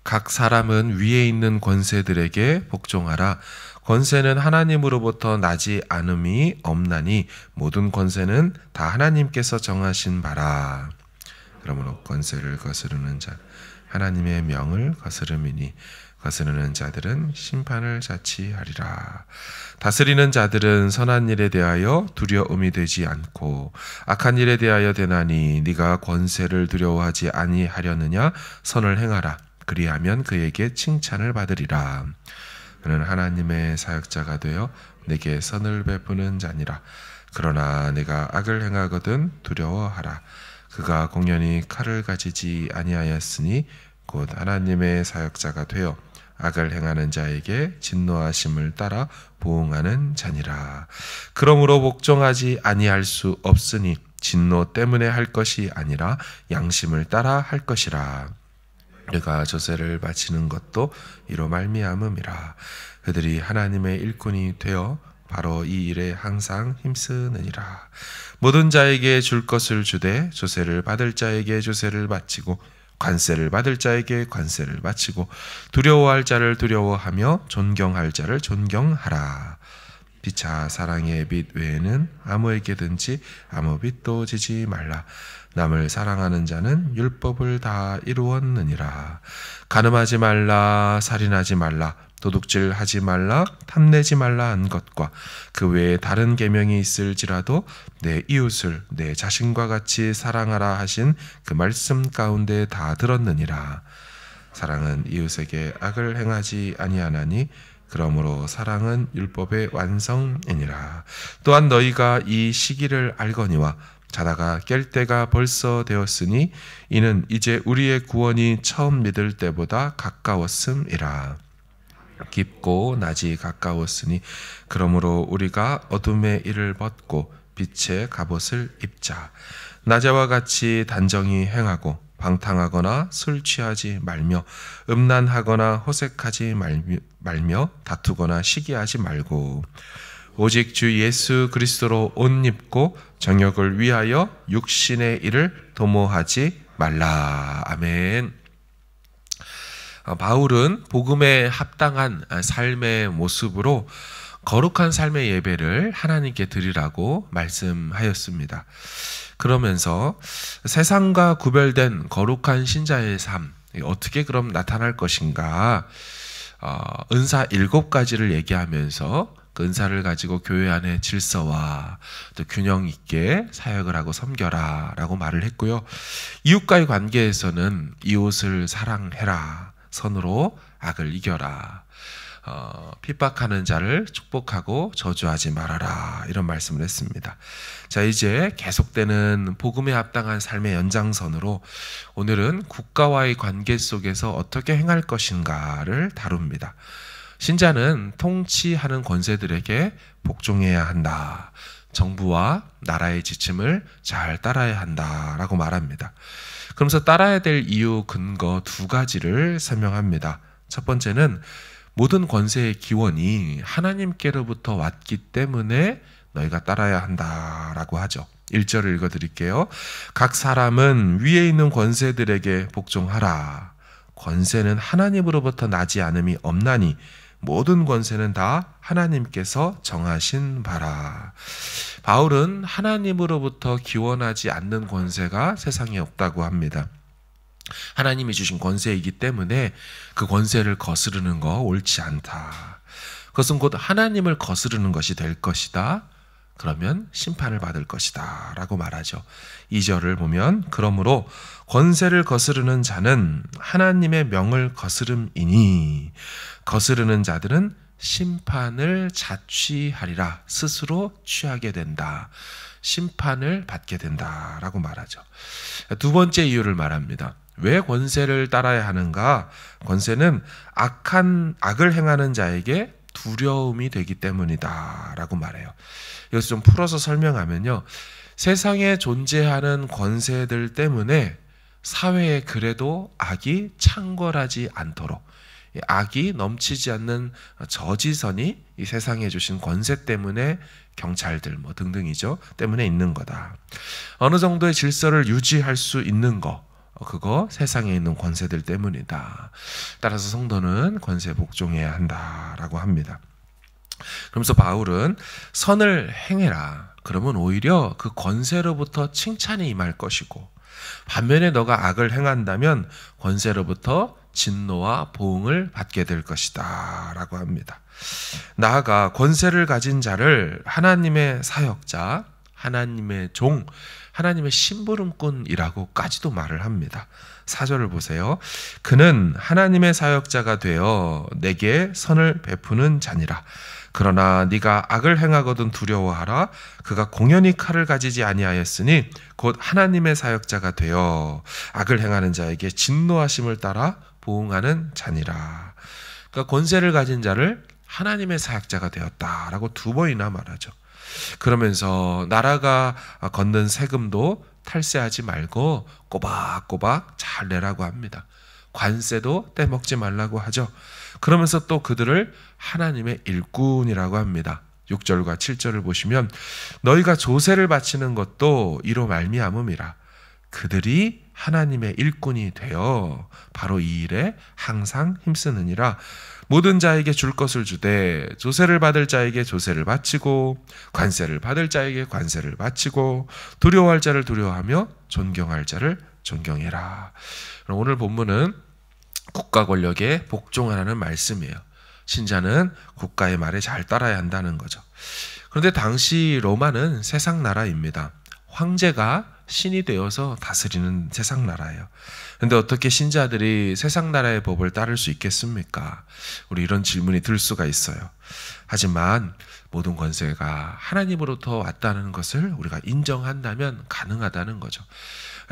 각 사람은 위에 있는 권세들에게 복종하라. 권세는 하나님으로부터 나지 않음이 없나니 모든 권세는 다 하나님께서 정하신 바라. 그러므로 권세를 거스르는 자 하나님의 명을 거스름이니 거스르는 자들은 심판을 자취하리라. 다스리는 자들은 선한 일에 대하여 두려움이 되지 않고 악한 일에 대하여 되나니 네가 권세를 두려워하지 아니하려느냐. 선을 행하라. 그리하면 그에게 칭찬을 받으리라. 그는 하나님의 사역자가 되어 내게 선을 베푸는 자니라. 그러나 내가 악을 행하거든 두려워하라. 그가 공연히 칼을 가지지 아니하였으니 곧 하나님의 사역자가 되어 악을 행하는 자에게 진노하심을 따라 보응하는 자니라. 그러므로 복종하지 아니할 수 없으니 진노 때문에 할 것이 아니라 양심을 따라 할 것이라. 그가 조세를 바치는 것도 이로 말미암음이라. 그들이 하나님의 일꾼이 되어 바로 이 일에 항상 힘쓰느니라. 모든 자에게 줄 것을 주되 조세를 받을 자에게 조세를 바치고 관세를 받을 자에게 관세를 바치고 두려워할 자를 두려워하며 존경할 자를 존경하라. 피차 사랑의 빚 외에는 아무에게든지 아무 빚도 지지 말라. 남을 사랑하는 자는 율법을 다 이루었느니라. 간음하지 말라, 살인하지 말라, 도둑질하지 말라, 탐내지 말라 한 것과 그 외에 다른 계명이 있을지라도 내 이웃을 내 자신과 같이 사랑하라 하신 그 말씀 가운데 다 들었느니라. 사랑은 이웃에게 악을 행하지 아니하나니 그러므로 사랑은 율법의 완성이니라. 또한 너희가 이 시기를 알거니와 자다가 깰 때가 벌써 되었으니 이는 이제 우리의 구원이 처음 믿을 때보다 가까웠음이라. 깊고 낮이 가까웠으니 그러므로 우리가 어둠의 일을 벗고 빛의 갑옷을 입자. 낮에와 같이 단정히 행하고 방탕하거나 술 취하지 말며 음란하거나 호색하지 말며 다투거나 시기하지 말고 오직 주 예수 그리스도로 옷 입고 정욕을 위하여 육신의 일을 도모하지 말라. 아멘. 바울은 복음에 합당한 삶의 모습으로 거룩한 삶의 예배를 하나님께 드리라고 말씀하였습니다. 그러면서 세상과 구별된 거룩한 신자의 삶, 어떻게 그럼 나타날 것인가? 은사 7가지를 얘기하면서 그 은사를 가지고 교회 안의 질서와 또 균형 있게 사역을 하고 섬겨라 라고 말을 했고요. 이웃과의 관계에서는 이웃을 사랑해라. 선으로 악을 이겨라. 핍박하는 자를 축복하고 저주하지 말아라. 이런 말씀을 했습니다. 자, 이제 계속되는 복음에 합당한 삶의 연장선으로 오늘은 국가와의 관계 속에서 어떻게 행할 것인가를 다룹니다. 신자는 통치하는 권세들에게 복종해야 한다. 정부와 나라의 지침을 잘 따라야 한다라고 말합니다. 그러면서 따라야 될 이유 근거 2가지를 설명합니다. 첫 번째는 모든 권세의 기원이 하나님께로부터 왔기 때문에 너희가 따라야 한다라고 하죠. 1절을 읽어드릴게요. 각 사람은 위에 있는 권세들에게 복종하라. 권세는 하나님으로부터 나지 않음이 없나니 모든 권세는 다 하나님께서 정하신 바라. 바울은 하나님으로부터 기원하지 않는 권세가 세상에 없다고 합니다. 하나님이 주신 권세이기 때문에 그 권세를 거스르는 거 옳지 않다. 그것은 곧 하나님을 거스르는 것이 될 것이다. 그러면 심판을 받을 것이다 라고 말하죠. 2절을 보면 그러므로 권세를 거스르는 자는 하나님의 명을 거스름이니 거스르는 자들은 심판을 자취하리라. 스스로 취하게 된다. 심판을 받게 된다라고 말하죠. 2번째 이유를 말합니다. 왜 권세를 따라야 하는가? 권세는 악을 행하는 자에게 두려움이 되기 때문이다 라고 말해요. 이것을 좀 풀어서 설명하면요, 세상에 존재하는 권세들 때문에 사회에 그래도 악이 창궐하지 않도록, 악이 넘치지 않는 저지선이 이 세상에 주신 권세 때문에, 경찰들 등등이죠, 때문에 있는 거다. 어느 정도의 질서를 유지할 수 있는 거, 그거 세상에 있는 권세들 때문이다. 따라서 성도는 권세에 복종해야 한다라고 합니다. 그러면서 바울은 선을 행해라. 그러면 오히려 그 권세로부터 칭찬이 임할 것이고, 반면에 너가 악을 행한다면 권세로부터 진노와 보응을 받게 될 것이다 라고 합니다. 나아가 권세를 가진 자를 하나님의 사역자, 하나님의 종, 하나님의 심부름꾼이라고까지도 말을 합니다. 4절을 보세요. 그는 하나님의 사역자가 되어 내게 선을 베푸는 자니라. 그러나 네가 악을 행하거든 두려워하라. 그가 공연히 칼을 가지지 아니하였으니 곧 하나님의 사역자가 되어 악을 행하는 자에게 진노하심을 따라 보응하는 자니라. 그러니까 권세를 가진 자를 하나님의 사역자가 되었다라고 2번이나 말하죠. 그러면서 나라가 걷는 세금도 탈세하지 말고 꼬박꼬박 잘 내라고 합니다. 관세도 떼먹지 말라고 하죠. 그러면서 또 그들을 하나님의 일꾼이라고 합니다. 6절과 7절을 보시면 너희가 조세를 바치는 것도 이로 말미암음이라. 그들이 하나님의 일꾼이 되어 바로 이 일에 항상 힘쓰느니라. 모든 자에게 줄 것을 주되 조세를 받을 자에게 조세를 바치고 관세를 받을 자에게 관세를 바치고 두려워할 자를 두려워하며 존경할 자를 존경해라. 오늘 본문은 국가 권력에 복종하라는 말씀이에요. 신자는 국가의 말에 잘 따라야 한다는 거죠. 그런데 당시 로마는 세상 나라입니다. 황제가 신이 되어서 다스리는 세상 나라예요. 그런데 어떻게 신자들이 세상 나라의 법을 따를 수 있겠습니까? 우리 이런 질문이 들 수가 있어요. 하지만 모든 권세가 하나님으로부터 왔다는 것을 우리가 인정한다면 가능하다는 거죠.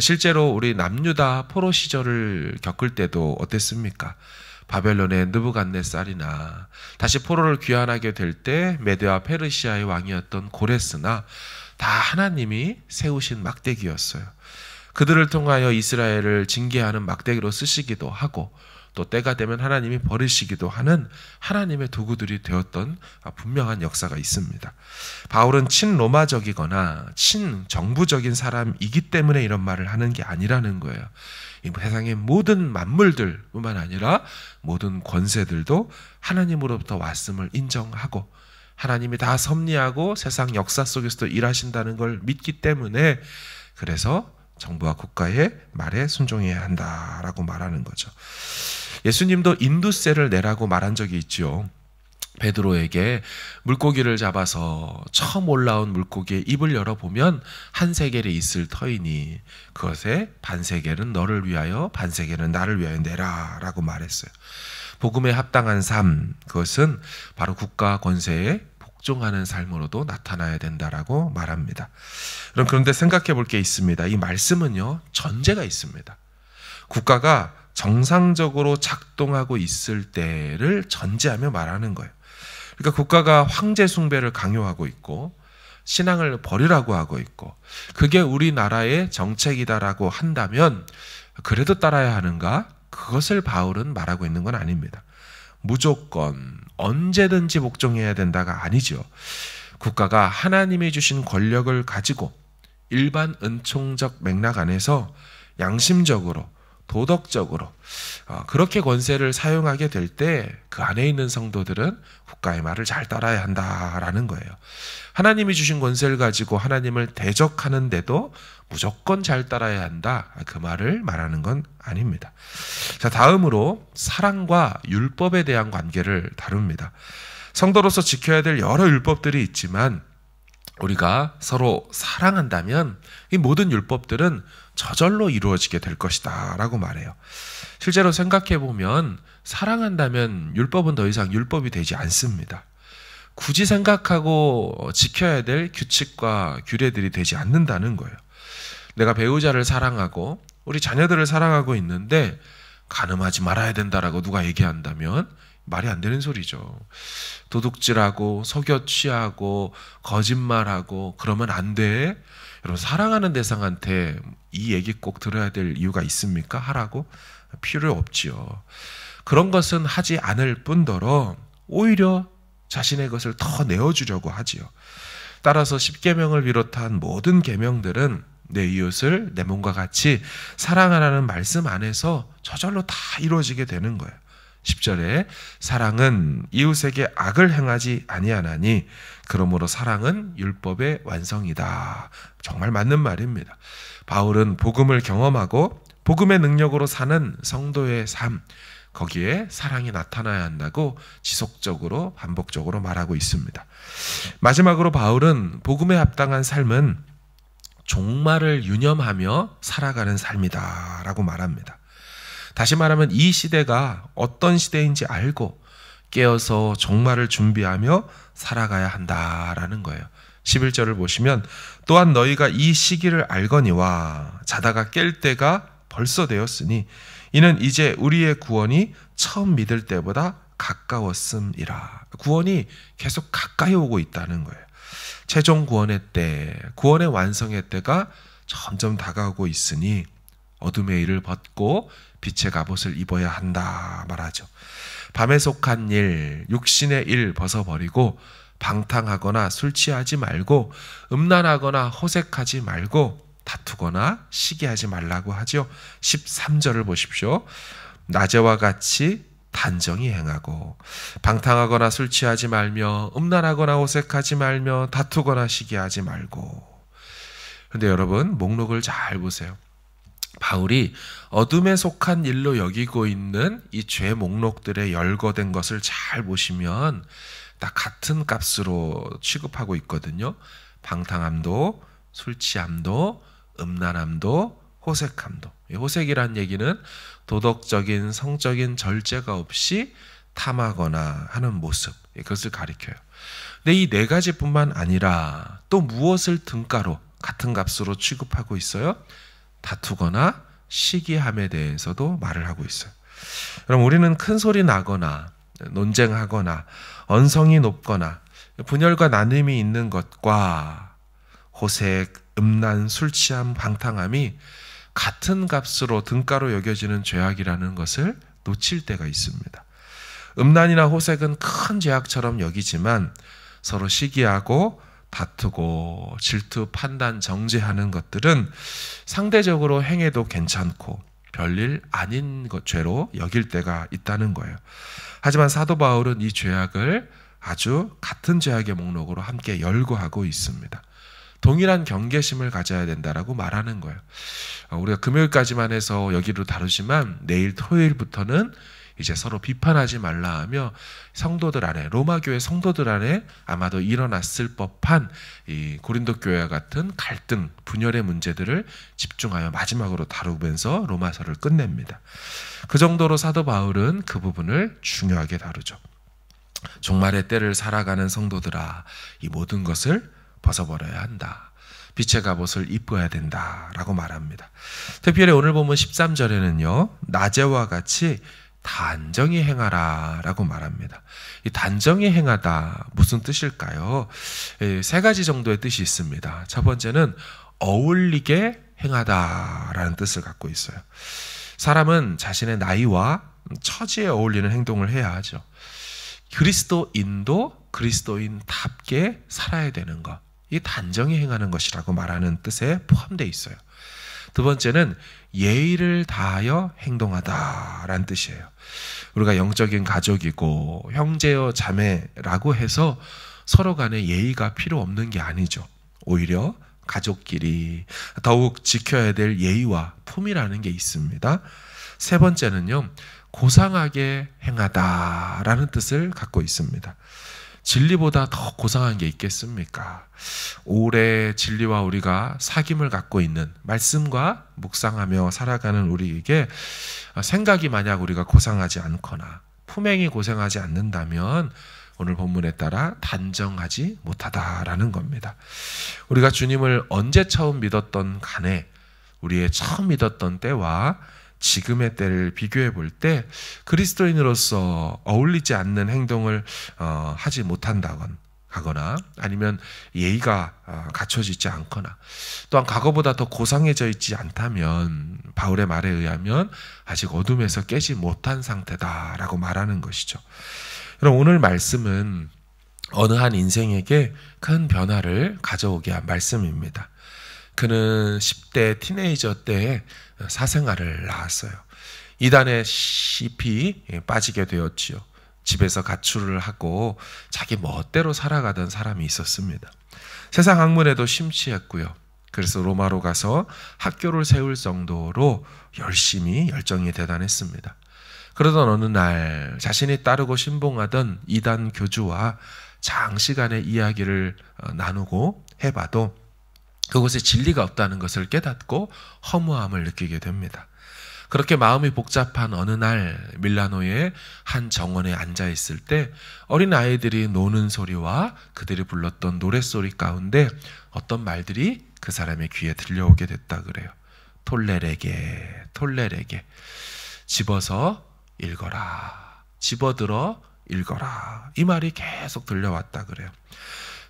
실제로 우리 남유다 포로 시절을 겪을 때도 어땠습니까? 바벨론의 느부갓네살이나 다시 포로를 귀환하게 될 때 메드와 페르시아의 왕이었던 고레스나 다 하나님이 세우신 막대기였어요. 그들을 통하여 이스라엘을 징계하는 막대기로 쓰시기도 하고 또 때가 되면 하나님이 버리시기도 하는 하나님의 도구들이 되었던 분명한 역사가 있습니다. 바울은 친로마적이거나 친정부적인 사람이기 때문에 이런 말을 하는 게 아니라는 거예요. 이 세상의 모든 만물들뿐만 아니라 모든 권세들도 하나님으로부터 왔음을 인정하고 하나님이 다 섭리하고 세상 역사 속에서도 일하신다는 걸 믿기 때문에 그래서 정부와 국가의 말에 순종해야 한다라고 말하는 거죠. 예수님도 인두세를 내라고 말한 적이 있죠. 베드로에게 물고기를 잡아서 처음 올라온 물고기의 입을 열어보면 한 세겔이 있을 터이니 그것의 반세겔은 너를 위하여 반세겔은 나를 위하여 내라 라고 말했어요. 복음에 합당한 삶, 그것은 바로 국가 권세에 복종하는 삶으로도 나타나야 된다라고 말합니다. 그런데 생각해 볼 게 있습니다. 이 말씀은요, 전제가 있습니다. 국가가 정상적으로 작동하고 있을 때를 전제하며 말하는 거예요. 그러니까 국가가 황제 숭배를 강요하고 있고 신앙을 버리라고 하고 있고 그게 우리나라의 정책이다라고 한다면 그래도 따라야 하는가? 그것을 바울은 말하고 있는 건 아닙니다. 무조건 언제든지 복종해야 된다가 아니죠. 국가가 하나님이 주신 권력을 가지고 일반 은총적 맥락 안에서 양심적으로 도덕적으로 그렇게 권세를 사용하게 될 때 그 안에 있는 성도들은 국가의 말을 잘 따라야 한다라는 거예요. 하나님이 주신 권세를 가지고 하나님을 대적하는데도 무조건 잘 따라야 한다. 그 말을 말하는 건 아닙니다. 자, 다음으로 사랑과 율법에 대한 관계를 다룹니다. 성도로서 지켜야 될 여러 율법들이 있지만 우리가 서로 사랑한다면 이 모든 율법들은 저절로 이루어지게 될 것이다 라고 말해요. 실제로 생각해 보면 사랑한다면 율법은 더 이상 율법이 되지 않습니다. 굳이 생각하고 지켜야 될 규칙과 규례들이 되지 않는다는 거예요. 내가 배우자를 사랑하고 우리 자녀들을 사랑하고 있는데 간음하지 말아야 된다라고 누가 얘기한다면 말이 안 되는 소리죠. 도둑질하고 속여 취하고 거짓말하고 그러면 안 돼. 여러분, 사랑하는 대상한테 이 얘기 꼭 들어야 될 이유가 있습니까? 하라고? 필요 없지요. 그런 것은 하지 않을 뿐더러 오히려 자신의 것을 더 내어주려고 하지요. 따라서 십계명을 비롯한 모든 계명들은 내 이웃을 내 몸과 같이 사랑하라는 말씀 안에서 저절로 다 이루어지게 되는 거예요. 10절에 사랑은 이웃에게 악을 행하지 아니하나니 그러므로 사랑은 율법의 완성이다. 정말 맞는 말입니다. 바울은 복음을 경험하고 복음의 능력으로 사는 성도의 삶, 거기에 사랑이 나타나야 한다고 지속적으로 반복적으로 말하고 있습니다. 마지막으로 바울은 복음에 합당한 삶은 종말을 유념하며 살아가는 삶이다 라고 말합니다. 다시 말하면 이 시대가 어떤 시대인지 알고 깨어서 종말을 준비하며 살아가야 한다라는 거예요. 11절을 보시면 또한 너희가 이 시기를 알거니와 자다가 깰 때가 벌써 되었으니 이는 이제 우리의 구원이 처음 믿을 때보다 가까웠음이라. 구원이 계속 가까이 오고 있다는 거예요. 최종 구원의 때, 구원의 완성의 때가 점점 다가오고 있으니 어둠의 일을 벗고 빛의 갑옷을 입어야 한다 말하죠. 밤에 속한 일, 육신의 일 벗어버리고 방탕하거나 술 취하지 말고 음란하거나 호색하지 말고 다투거나 시기하지 말라고 하죠. 13절을 보십시오. 낮에와 같이 단정히 행하고 방탕하거나 술 취하지 말며 음란하거나 호색하지 말며 다투거나 시기하지 말고. 그런데 여러분 목록을 잘 보세요. 바울이 어둠에 속한 일로 여기고 있는 이 죄 목록들에 열거된 것을 잘 보시면 다 같은 값으로 취급하고 있거든요. 방탕함도, 술 취함도, 음란함도, 호색함도. 호색이란 얘기는 도덕적인 성적인 절제가 없이 탐하거나 하는 모습, 그것을 가리켜요. 근데 이 네 가지뿐만 아니라 또 무엇을 등가로 같은 값으로 취급하고 있어요? 다투거나 시기함에 대해서도 말을 하고 있어요. 그럼 우리는 큰 소리 나거나 논쟁하거나 언성이 높거나 분열과 나눔이 있는 것과 호색, 음란, 술 취함, 방탕함이 같은 값으로 등가로 여겨지는 죄악이라는 것을 놓칠 때가 있습니다. 음란이나 호색은 큰 죄악처럼 여기지만 서로 시기하고 다투고 질투, 판단, 정죄하는 것들은 상대적으로 행해도 괜찮고 별일 아닌 죄로 여길 때가 있다는 거예요. 하지만 사도 바울은 이 죄악을 아주 같은 죄악의 목록으로 함께 열거하고 있습니다. 동일한 경계심을 가져야 된다라고 말하는 거예요. 우리가 금요일까지만 해서 여기로 다루지만 내일 토요일부터는 이제 서로 비판하지 말라 하며 성도들 안에, 로마 교회 성도들 안에 아마도 일어났을 법한 이 고린도 교회와 같은 갈등, 분열의 문제들을 집중하여 마지막으로 다루면서 로마서를 끝냅니다. 그 정도로 사도 바울은 그 부분을 중요하게 다루죠. 종말의 때를 살아가는 성도들아, 이 모든 것을 벗어버려야 한다. 빛의 갑옷을 입어야 된다라고 말합니다. 특별히 오늘 보면 13절에는요. 낮에와 같이 단정히 행하라 라고 말합니다. 이 단정히 행하다 무슨 뜻일까요? 세 가지 정도의 뜻이 있습니다. 첫 번째는 어울리게 행하다 라는 뜻을 갖고 있어요. 사람은 자신의 나이와 처지에 어울리는 행동을 해야 하죠. 그리스도인도 그리스도인답게 살아야 되는 것, 이 단정히 행하는 것이라고 말하는 뜻에 포함되어 있어요. 두 번째는 예의를 다하여 행동하다라는 뜻이에요. 우리가 영적인 가족이고 형제여 자매라고 해서 서로 간에 예의가 필요 없는 게 아니죠. 오히려 가족끼리 더욱 지켜야 될 예의와 품이라는 게 있습니다. 세 번째는요, 고상하게 행하다라는 뜻을 갖고 있습니다. 진리보다 더 고상한 게 있겠습니까? 오래 진리와 우리가 사귐을 갖고 있는 말씀과 묵상하며 살아가는 우리에게 생각이 만약 우리가 고상하지 않거나 품행이 고상하지 않는다면 오늘 본문에 따라 단정하지 못하다라는 겁니다. 우리가 주님을 언제 처음 믿었던 간에 우리의 처음 믿었던 때와 지금의 때를 비교해 볼 때 그리스도인으로서 어울리지 않는 행동을 하지 못한다거나 아니면 예의가 갖춰지지 않거나 또한 과거보다 더 고상해져 있지 않다면 바울의 말에 의하면 아직 어둠에서 깨지 못한 상태다라고 말하는 것이죠. 그럼 오늘 말씀은 어느 한 인생에게 큰 변화를 가져오게 한 말씀입니다. 그는 10대 티네이저 때 사생아를 낳았어요. 이단에 씹이 빠지게 되었지요. 집에서 가출을 하고 자기 멋대로 살아가던 사람이 있었습니다. 세상 학문에도 심취했고요. 그래서 로마로 가서 학교를 세울 정도로 열정이 대단했습니다. 그러던 어느 날 자신이 따르고 신봉하던 이단 교주와 장시간의 이야기를 나누고 해봐도 그곳에 진리가 없다는 것을 깨닫고 허무함을 느끼게 됩니다. 그렇게 마음이 복잡한 어느 날 밀라노의 한 정원에 앉아 있을 때 어린 아이들이 노는 소리와 그들이 불렀던 노랫소리 가운데 어떤 말들이 그 사람의 귀에 들려오게 됐다 그래요. 톨레레게, 톨레레게. 집어서 읽어라. 집어들어 읽어라. 이 말이 계속 들려왔다 그래요.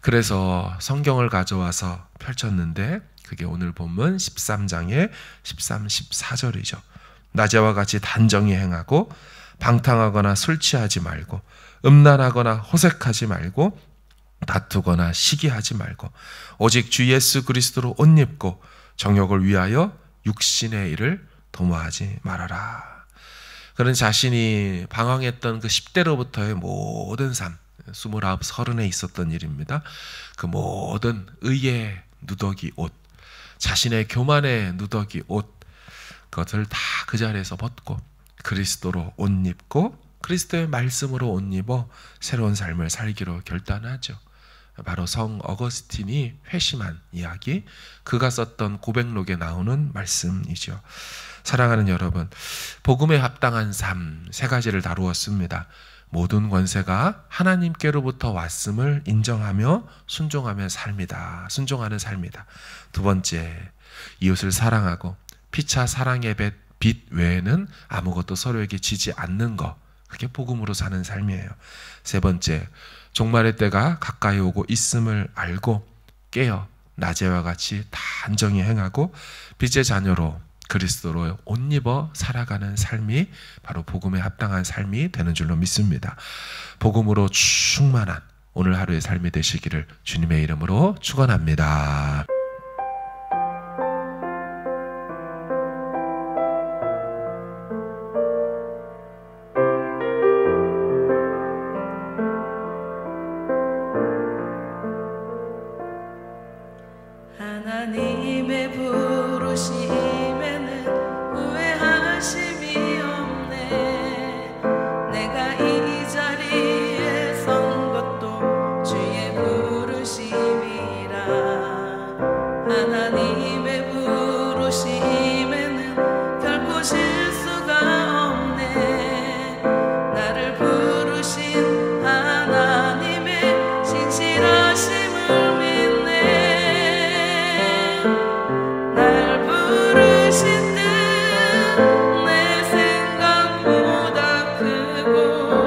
그래서 성경을 가져와서 펼쳤는데 그게 오늘 본문 13장의 13, 14절이죠. 낮에와 같이 단정히 행하고 방탕하거나 술 취하지 말고 음란하거나 호색하지 말고 다투거나 시기하지 말고 오직 주 예수 그리스도로 옷 입고 정욕을 위하여 육신의 일을 도모하지 말아라. 그는 자신이 방황했던 그 10대로부터의 모든 삶, 29, 30에 있었던 일입니다. 그 모든 의의 누더기 옷, 자신의 교만의 누더기 옷, 그것을 다 그 자리에서 벗고 그리스도로 옷 입고 그리스도의 말씀으로 옷 입어 새로운 삶을 살기로 결단하죠. 바로 성 어거스틴이 회심한 이야기, 그가 썼던 고백록에 나오는 말씀이죠. 사랑하는 여러분, 복음에 합당한 삶 세 가지를 다루었습니다. 모든 권세가 하나님께로부터 왔음을 인정하며 순종하는 삶이다. 두 번째, 이웃을 사랑하고 피차 사랑의 빛 외에는 아무것도 서로에게 지지 않는 것, 그게 복음으로 사는 삶이에요. 세 번째, 종말의 때가 가까이 오고 있음을 알고 깨어 낮에와 같이 단정히 행하고 빛의 자녀로 그리스도로 옷 입어 살아가는 삶이 바로 복음에 합당한 삶이 되는 줄로 믿습니다. 복음으로 충만한 오늘 하루의 삶이 되시기를 주님의 이름으로 축원합니다. 하나님의 부르심에는 후회하심이 없네. 내가 이 자리에 선 것도 주의 부르심이라. 하나님의 부르심에는 결코 실수가 없네. 나를 부르신 하나님의 신실하심을 믿네. 날 부르신 뜻 내 생각보다 크고